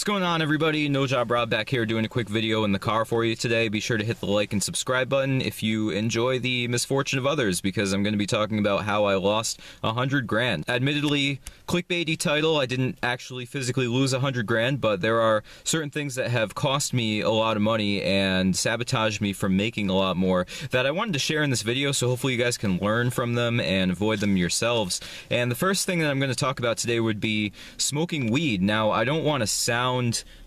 What's going on, everybody? No Job Rob back here doing a quick video in the car for you today. Be sure to hit the like and subscribe button if you enjoy the misfortune of others, because I'm going to be talking about how I lost 100 grand. Admittedly, clickbaity title, I didn't actually physically lose 100 grand, but there are certain things that have cost me a lot of money and sabotaged me from making a lot more that I wanted to share in this video, so hopefully you guys can learn from them and avoid them yourselves. And the first thing that I'm going to talk about today would be smoking weed. Now, I don't want to sound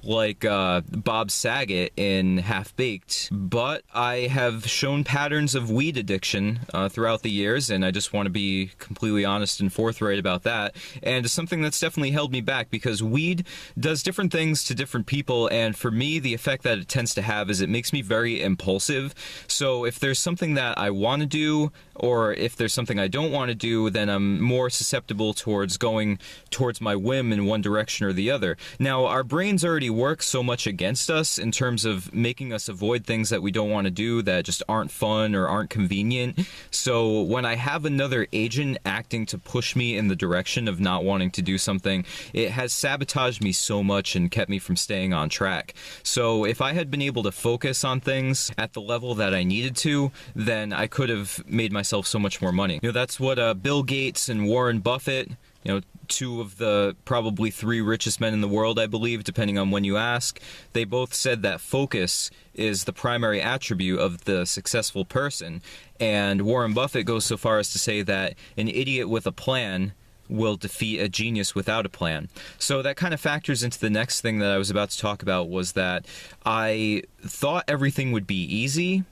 like Bob Saget in Half-Baked, but I have shown patterns of weed addiction throughout the years, and I just want to be completely honest and forthright about that. And it's something that's definitely held me back, because weed does different things to different people, and for me, the effect that it tends to have is it makes me very impulsive. So if there's something that I want to do, or if there's something I don't want to do, then I'm more susceptible towards going towards my whim in one direction or the other. Now, our brains already work so much against us in terms of making us avoid things that we don't want to do, that just aren't fun or aren't convenient. So when I have another agent acting to push me in the direction of not wanting to do something, it has sabotaged me so much and kept me from staying on track. So if I had been able to focus on things at the level that I needed to, then I could have made myself so much more money. You know, that's what Bill Gates and Warren Buffett, you know, two of the probably three richest men in the world, I believe, depending on when you ask, they both said that focus is the primary attribute of the successful person. And Warren Buffett goes so far as to say that an idiot with a plan will defeat a genius without a plan. So that kind of factors into the next thing that I was about to talk about, was that I thought everything would be easy.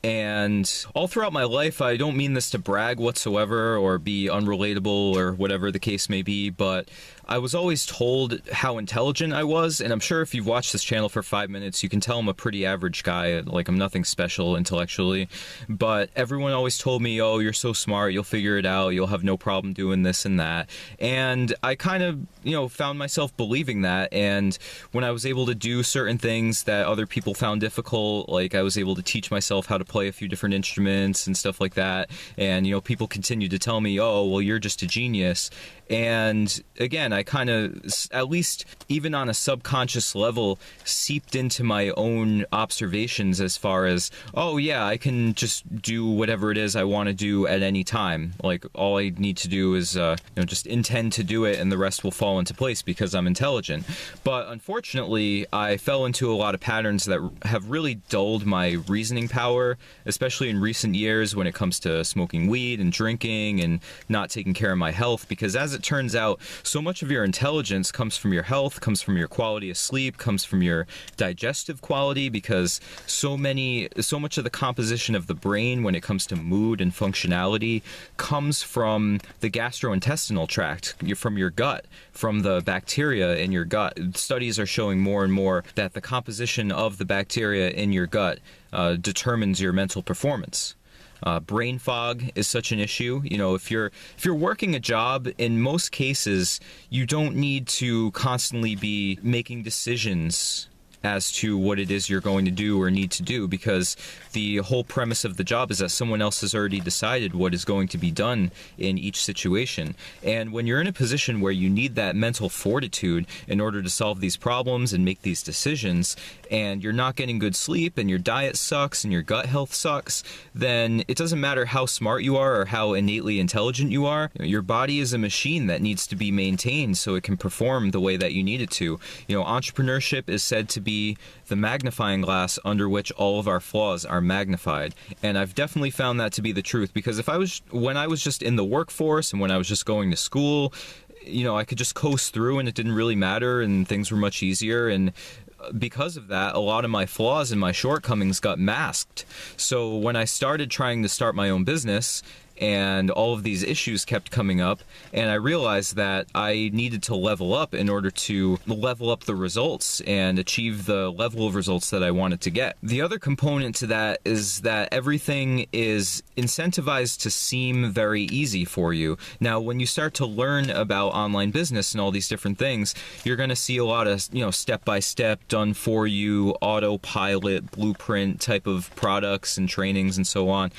And all throughout my life, I don't mean this to brag whatsoever or be unrelatable or whatever the case may be, but I was always told how intelligent I was, and I'm sure if you've watched this channel for 5 minutes, you can tell I'm a pretty average guy, like I'm nothing special intellectually, but everyone always told me, oh, you're so smart, you'll figure it out, you'll have no problem doing this and that, and I kind of, you know, found myself believing that. And when I was able to do certain things that other people found difficult, like I was able to teach myself how to play a few different instruments and stuff like that, and, you know, people continued to tell me, oh, well, you're just a genius. And again, I kind of, at least even on a subconscious level, seeped into my own observations as far as, oh yeah, I can just do whatever it is I want to do at any time. Like, all I need to do is, you know, just intend to do it, and the rest will fall into place because I'm intelligent. But unfortunately, I fell into a lot of patterns that have really dulled my reasoning power, especially in recent years when it comes to smoking weed and drinking and not taking care of my health, because as it turns out, so much of your intelligence comes from your health, comes from your quality of sleep, comes from your digestive quality, because so much of the composition of the brain when it comes to mood and functionality comes from the gastrointestinal tract, from your gut, from the bacteria in your gut. Studies are showing more and more that the composition of the bacteria in your gut determines your mental performance. Brain fog is such an issue. You know, if you're working a job, in most cases, you don't need to constantly be making decisions as to what it is you're going to do or need to do, because the whole premise of the job is that someone else has already decided what is going to be done in each situation. And when you're in a position where you need that mental fortitude in order to solve these problems and make these decisions, and you're not getting good sleep, and your diet sucks, and your gut health sucks, then it doesn't matter how smart you are or how innately intelligent you are. Your body is a machine that needs to be maintained so it can perform the way that you need it to. You know, entrepreneurship is said to be the magnifying glass under which all of our flaws are magnified. And I've definitely found that to be the truth, because when I was just in the workforce and when I was just going to school, you know, I could just coast through and it didn't really matter and things were much easier, and because of that, a lot of my flaws and my shortcomings got masked. So when I started trying to start my own business, and all of these issues kept coming up, and I realized that I needed to level up in order to level up the results and achieve the level of results that I wanted to get. The other component to that is that everything is incentivized to seem very easy for you. Now, when you start to learn about online business and all these different things, you're going to see a lot of, you know, step-by-step, done-for-you, autopilot, blueprint type of products and trainings and so on.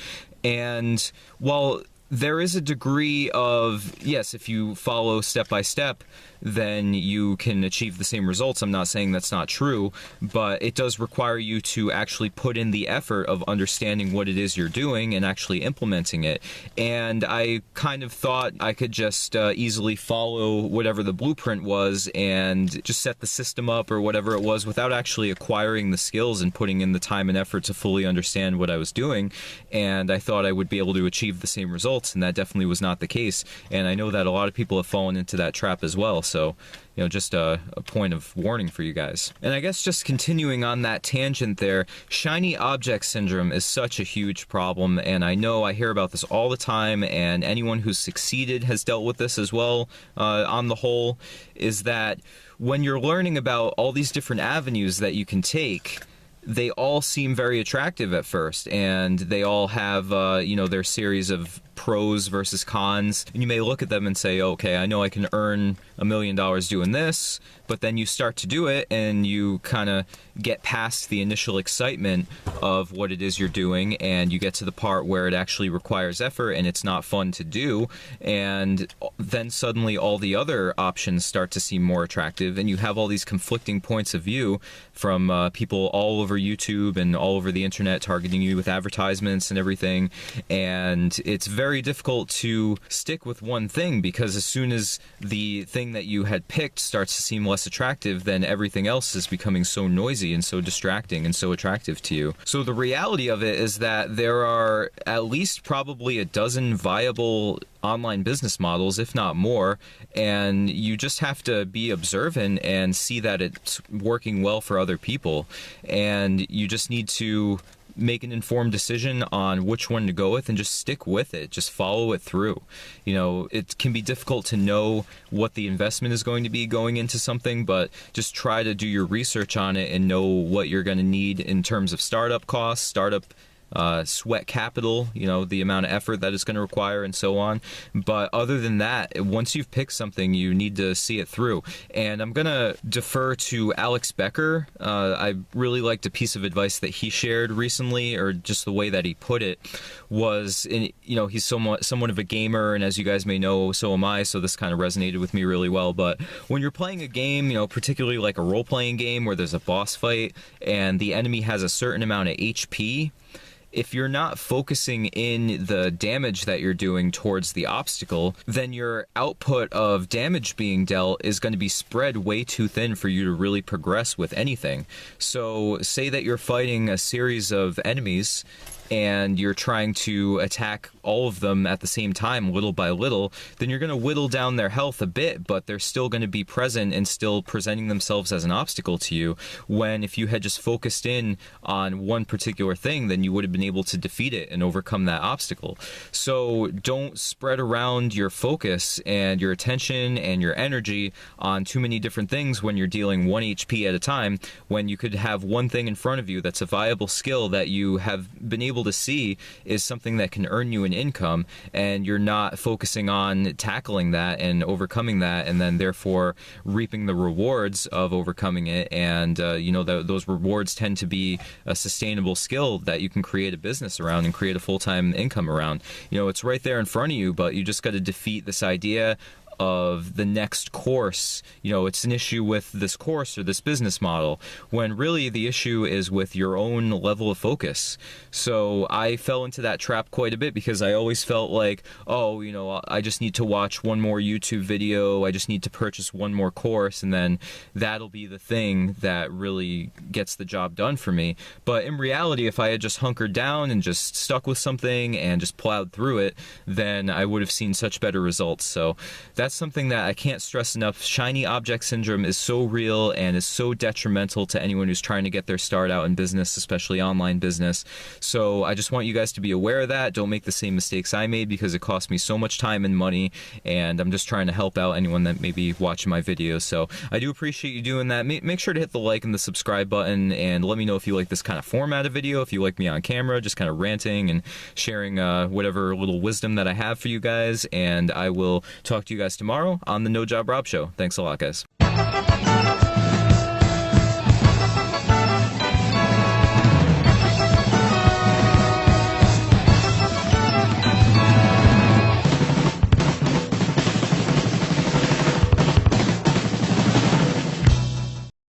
And while there is a degree of, yes, if you follow step by step, then you can achieve the same results. I'm not saying that's not true, but it does require you to actually put in the effort of understanding what it is you're doing and actually implementing it. And I kind of thought I could just easily follow whatever the blueprint was and just set the system up or whatever it was without actually acquiring the skills and putting in the time and effort to fully understand what I was doing. And I thought I would be able to achieve the same results, and that definitely was not the case. And I know that a lot of people have fallen into that trap as well. So, you know, just a point of warning for you guys. And I guess just continuing on that tangent there, shiny object syndrome is such a huge problem, and I know I hear about this all the time, and anyone who's succeeded has dealt with this as well, on the whole, is that when you're learning about all these different avenues that you can take, they all seem very attractive at first, and they all have, you know, their series of pros versus cons, and you may look at them and say, okay, I know I can earn $1 million doing this, but then you start to do it and you kind of get past the initial excitement of what it is you're doing, and you get to the part where it actually requires effort and it's not fun to do, and then suddenly all the other options start to seem more attractive, and you have all these conflicting points of view from people all over YouTube and all over the internet targeting you with advertisements and everything, and it's very difficult to stick with one thing, because as soon as the thing that you had picked starts to seem less attractive, then everything else is becoming so noisy and so distracting and so attractive to you. So the reality of it is that there are at least probably a dozen viable online business models, if not more, and you just have to be observant and see that it's working well for other people, and you just need to make an informed decision on which one to go with and just stick with it. Just follow it through. You know, it can be difficult to know what the investment is going to be going into something, but just try to do your research on it and know what you're going to need in terms of startup costs, startup sweat capital, you know, the amount of effort that it's going to require and so on. But other than that, once you've picked something, you need to see it through. And I'm going to defer to Alex Becker. I really liked a piece of advice that he shared recently, or just the way that he put it was, you know, he's somewhat of a gamer, and as you guys may know, so am I, so this kind of resonated with me really well. But when you're playing a game, you know, particularly like a role-playing game where there's a boss fight and the enemy has a certain amount of HP, if you're not focusing in the damage that you're doing towards the obstacle, then your output of damage being dealt is going to be spread way too thin for you to really progress with anything. So say that you're fighting a series of enemies and you're trying to attack all of them at the same time, little by little, then you're going to whittle down their health a bit, but they're still going to be present and still presenting themselves as an obstacle to you, when if you had just focused in on one particular thing, then you would have been able to defeat it and overcome that obstacle. So don't spread around your focus and your attention and your energy on too many different things when you're dealing 1 HP at a time, when you could have one thing in front of you that's a viable skill that you have been able to see is something that can earn you an income, and you're not focusing on tackling that and overcoming that, and then therefore reaping the rewards of overcoming it. And you know, those rewards tend to be a sustainable skill that you can create a business around and create a full-time income around. You know, it's right there in front of you, but you just got to defeat this idea of the next course. You know, it's an issue with this course or this business model, when really the issue is with your own level of focus. So I fell into that trap quite a bit, because I always felt like, oh, you know, I just need to watch one more YouTube video, I just need to purchase one more course, and then that'll be the thing that really gets the job done for me. But in reality, if I had just hunkered down and just stuck with something and just plowed through it, then I would have seen such better results. So that's something that I can't stress enough. Shiny object syndrome is so real and is so detrimental to anyone who's trying to get their start out in business, especially online business. So I just want you guys to be aware of that. Don't make the same mistakes I made, because it cost me so much time and money, and I'm just trying to help out anyone that may be watching my videos. So I do appreciate you doing that. Make sure to hit the like and the subscribe button, and let me know if you like this kind of format of video, if you like me on camera, just kind of ranting and sharing whatever little wisdom that I have for you guys, and I will talk to you guys tomorrow on the No Job Rob Show. Thanks a lot, guys.